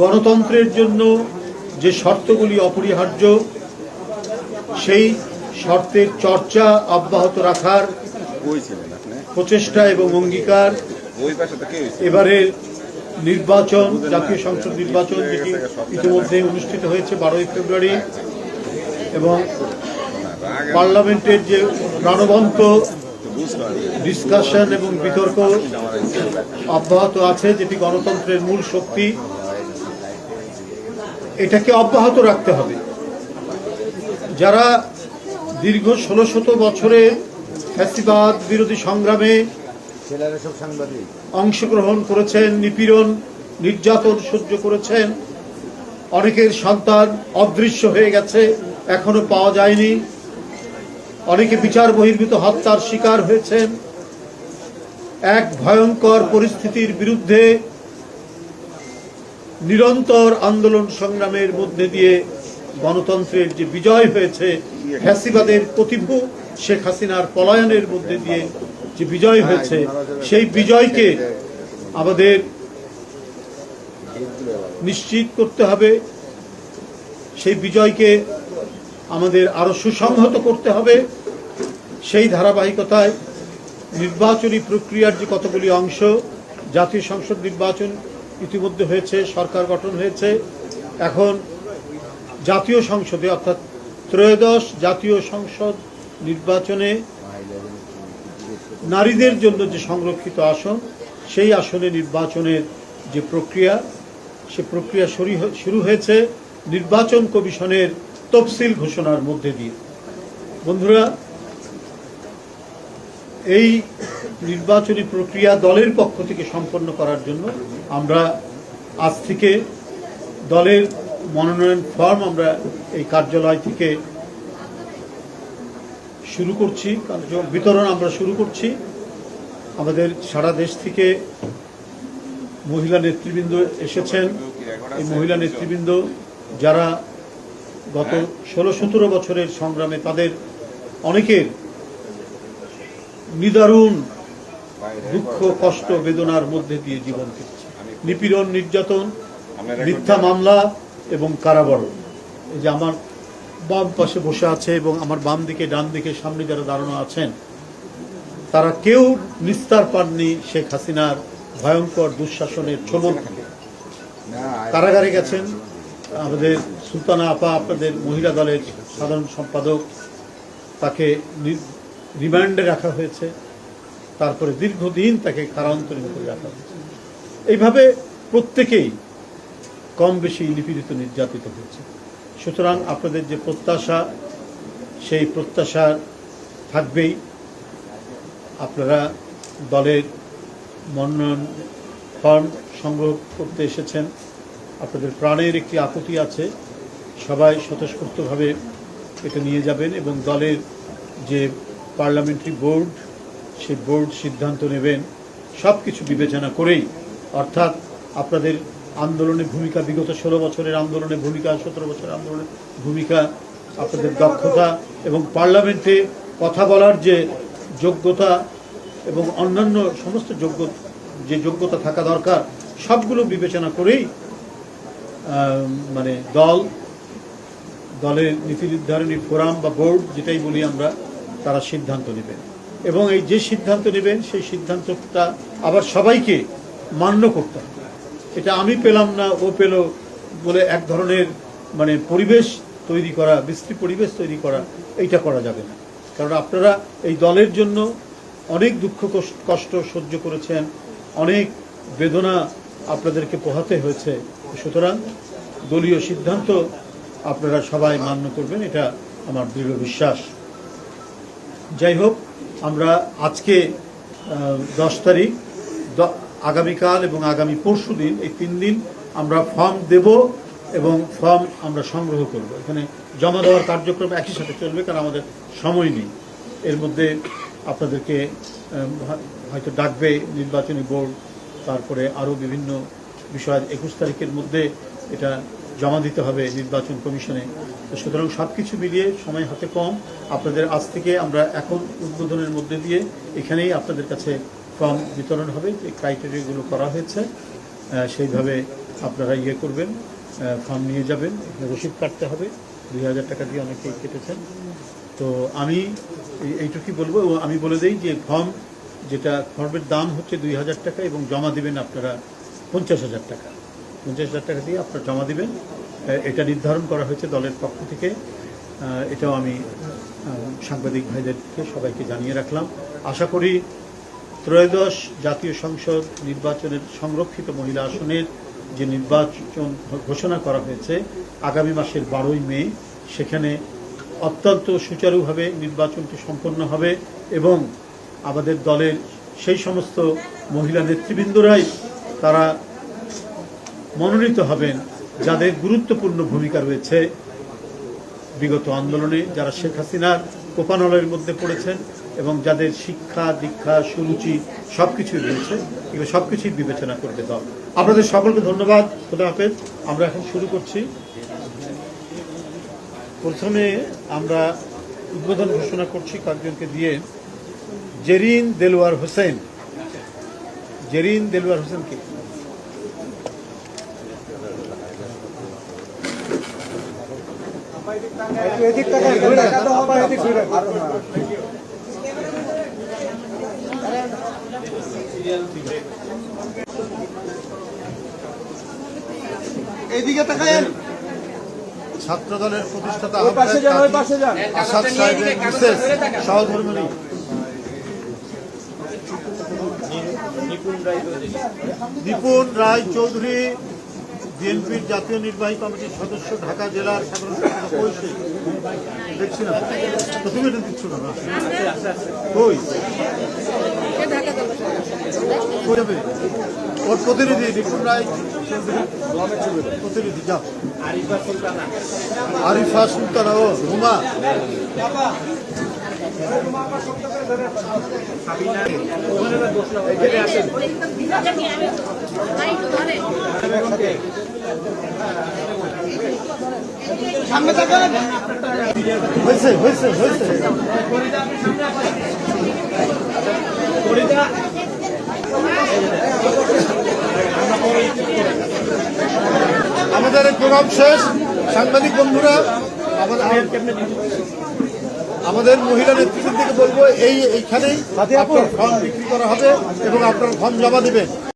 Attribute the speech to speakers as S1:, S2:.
S1: গণতন্ত্রের জন্য যে শর্তগুলি অপরিহার্য সেই শর্তের চর্চা অব্যাহত রাখার প্রচেষ্টা এবং অঙ্গীকার এবারের নির্বাচন, জাতীয় সংসদ নির্বাচন, যেটি ইতিমধ্যে অনুষ্ঠিত হয়েছে 12 ফেব্রুয়ারি, এবং পার্লামেন্টের যে প্রাণবন্ত ডিসকাশন এবং বিতর্ক অব্যাহত আছে, যেটি গণতন্ত্রের মূল শক্তি, এটাকে অব্যাহত রাখতে হবে। যারা দীর্ঘ 1600 বছরের ফ্যাসিবাদ বিরোধী সংগ্রামে অংশগ্রহণ করেছেন, নিপীড়ন নির্যাতন সহ্য করেছেন, অনেকের সন্তান অদৃশ্য হয়ে গেছে, এখনো পাওয়া যায়নি, অনেকে বিচার বহির্ভূত হত্যার শিকার হয়েছেন, এক ভয়ঙ্কর পরিস্থিতির বিরুদ্ধে নিরন্তর আন্দোলন সংগ্রামের মধ্যে দিয়ে গণতন্ত্রের যে বিজয় হয়েছে, ফ্যাসিবাদের প্রতিভূ শেখ হাসিনার পলায়নের মধ্যে দিয়ে যে বিজয় হয়েছে, সেই বিজয়কে আমাদের নিশ্চিত করতে হবে, সেই বিজয়কে আমাদের আরো সুসংহত করতে হবে। সেই ধারাবাহিকতায় নির্বাচনী প্রক্রিয়ার যে কতগুলি অংশ, জাতীয় সংসদ নির্বাচন ইতিমধ্যে হয়েছে, সরকার গঠন হয়েছে, এখন জাতীয় সংসদে অর্থাৎ ত্রয়োদশ জাতীয় সংসদ নির্বাচনে নারীদের জন্য যে সংরক্ষিত আসন, সেই আসনে নির্বাচনের যে প্রক্রিয়া, সে প্রক্রিয়া শুরু হয়েছে নির্বাচন কমিশনের তফসিল ঘোষণার মধ্যে দিয়ে। বন্ধুরা, এই নির্বাচনী প্রক্রিয়া দলের পক্ষ থেকে সম্পন্ন করার জন্য আমরা আজ থেকে দলের মনোনয়ন ফর্ম আমরা এই কার্যালয় থেকে শুরু করছি, বিতরণ আমরা শুরু করছি। আমাদের সারা দেশ থেকে মহিলা নেতৃবৃন্দ এসেছেন। এই মহিলা নেতৃবৃন্দ যারা গত 16-17 বছরের সংগ্রামে তাদের অনেকের নিদারুণ দুঃখ, কষ্ট, বেদনার মধ্যে দিয়ে জীবন কেটেছে, নিপীড়ন, নির্যাতন, মিথ্যা মামলা এবং কারাবরণ। এই যে আমার বাম পাশে বসে আছে এবং আমার বাম দিকে, ডান দিকে, সামনে যারা দাঁড়ানো আছেন, তারা কেউ নিস্তার পাননি শেখ হাসিনার ভয়ঙ্কর দুঃশাসনের ছোবল থেকে। কারাগারে গেছেন আমাদের সুলতানা আপা, আপনাদের মহিলা দলের সাধারণ সম্পাদক, তাকে রিমান্ডে রাখা হয়েছে, তারপরে দীর্ঘদিন তাকে কারান্তরীণ করে রাখা হয়েছে। এইভাবে প্রত্যেকেই কম বেশি নিপীড়িত, নির্যাতিত হয়েছে। সুতরাং আপনাদের যে প্রত্যাশা, সেই প্রত্যাশা থাকবেই। আপনারা দলের মনোনয়ন ফর্ম সংগ্রহ করতে এসেছেন, আপনাদের প্রাণের একটি আকুতি আছে, সবাই স্বতঃস্ফূর্তভাবে এটা নিয়ে যাবেন এবং দলের যে পার্লামেন্টারি বোর্ড, সেই বোর্ড সিদ্ধান্ত নেবেন সব কিছু বিবেচনা করেই। অর্থাৎ আপনাদের আন্দোলনের ভূমিকা, বিগত 16 বছরের আন্দোলনের ভূমিকা, 17 বছরের আন্দোলনের ভূমিকা, আপনাদের দক্ষতা এবং পার্লামেন্টে কথা বলার যে যোগ্যতা এবং অন্যান্য সমস্ত যে যোগ্যতা থাকা দরকার, সবগুলো বিবেচনা করেই মানে দলের নীতি নির্ধারণী ফোরাম বা বোর্ড, যেটাই বলি আমরা, তারা সিদ্ধান্ত নেবেন এবং এই যে সিদ্ধান্ত নেবেন সেই সিদ্ধান্তটা আবার সবাইকে মান্য করতে হবে। এটা আমি পেলাম না, ও পেল বলে এক ধরনের মানে পরিবেশ তৈরি করা, বিশ্রী পরিবেশ তৈরি করা, এইটা করা যাবে না। কারণ আপনারা এই দলের জন্য অনেক দুঃখ কষ্ট সহ্য করেছেন, অনেক বেদনা আপনাদেরকে পোহাতে হয়েছে। সুতরাং দলীয় সিদ্ধান্ত আপনারা সবাই মান্য করবেন, এটা আমার দৃঢ় বিশ্বাস। যাই হোক, আমরা আজকে 10 তারিখ, আগামীকাল এবং আগামী পরশু দিন, এই 3 দিন আমরা ফর্ম দেব এবং ফর্ম আমরা সংগ্রহ করব। এখানে জমা দেওয়ার কার্যক্রম একই সাথে চলবে, কারণ আমাদের সময় নেই। এর মধ্যে আপনাদেরকে হয়তো ডাকবে নির্বাচনী বোর্ড, তারপরে আরও বিভিন্ন বিষয় 21 তারিখের মধ্যে এটা জমা দিতে হবে নির্বাচন কমিশনে। সুতরাং সব কিছু মিলিয়ে সময় হাতে কম। আপনাদের আজ থেকে আমরা এখন উদ্বোধনের মধ্যে দিয়ে এখানেই আপনাদের কাছে ফর্ম বিতরণ হবে, যে ক্রাইটেরিয়াগুলো করা হয়েছে সেইভাবে আপনারা ইয়ে করবেন, ফর্ম নিয়ে যাবেন, রসিদ কাটতে হবে, 2000 টাকা দিয়ে অনেকেই কেটেছেন। তো আমি এইটুকুই বলবো। আমি বলে দিই যে ফর্মের দাম হচ্ছে 2000 টাকা এবং জমা দিবেন আপনারা 50,000 টাকা। 50,000 টাকা দিয়ে আপনারা জমা দিবেন, এটা নির্ধারণ করা হয়েছে দলের পক্ষ থেকে। এটাও আমি সাংবাদিক ভাইদেরকে সবাইকে জানিয়ে রাখলাম। আশা করি ত্রয়োদশ জাতীয় সংসদ নির্বাচনের সংরক্ষিত মহিলা আসনের যে নির্বাচন ঘোষণা করা হয়েছে আগামী মাসের 12ই মে, সেখানে অত্যন্ত সুচারুভাবে নির্বাচনটি সম্পন্ন হবে এবং আমাদের দলের সেই সমস্ত মহিলা নেতৃবৃন্দরাই তারা মনোনীত হবেন যাদের গুরুত্বপূর্ণ ভূমিকা রয়েছে বিগত আন্দোলনে, যারা শেখ হাসিনার কোপানলের মধ্যে পড়েছেন এবং যাদের শিক্ষা দীক্ষা সুরুচি সবকিছুই রয়েছে, এগুলো সবকিছুই বিবেচনা করবে দল। আপনাদের সকলকে ধন্যবাদ। খোদা হাফেজ। আমরা এখন শুরু করছি। প্রথমে আমরা উদ্বোধন ঘোষণা করছি কয়েকজনকে দিয়ে। জেরিন দেলোয়ার হোসেনকে
S2: এইদিকে তাকায়েন।
S1: ছাত্র দলের প্রতিষ্ঠাতা আসাদ সাহেবের বিশেষ সহধর্মিণী নিপুণ রায় চৌধুরী, বিএনপির জাতীয় নির্বাহী কমিটির সদস্য, ঢাকা জেলার সাধারণ সম্পাদক। দেখছি না, তুমি এটা দিচ্ছ না, কই যাবে ওর প্রতিনিধি নিপুণ রায় প্রতিনিধি, যাও। আরিফা সুলতানা, ও রুমা, হয়েছে হয়েছে হয়েছে। আমাদের প্রোগ্রাম শেষ। সাংবাদিক বন্ধুরা, আমাদের মহিলা নেতৃত্ব থেকে বলবো এইখানেই আপনার ফর্ম বিক্রি করা হবে এবং আপনার ফর্ম জমা দিবেন।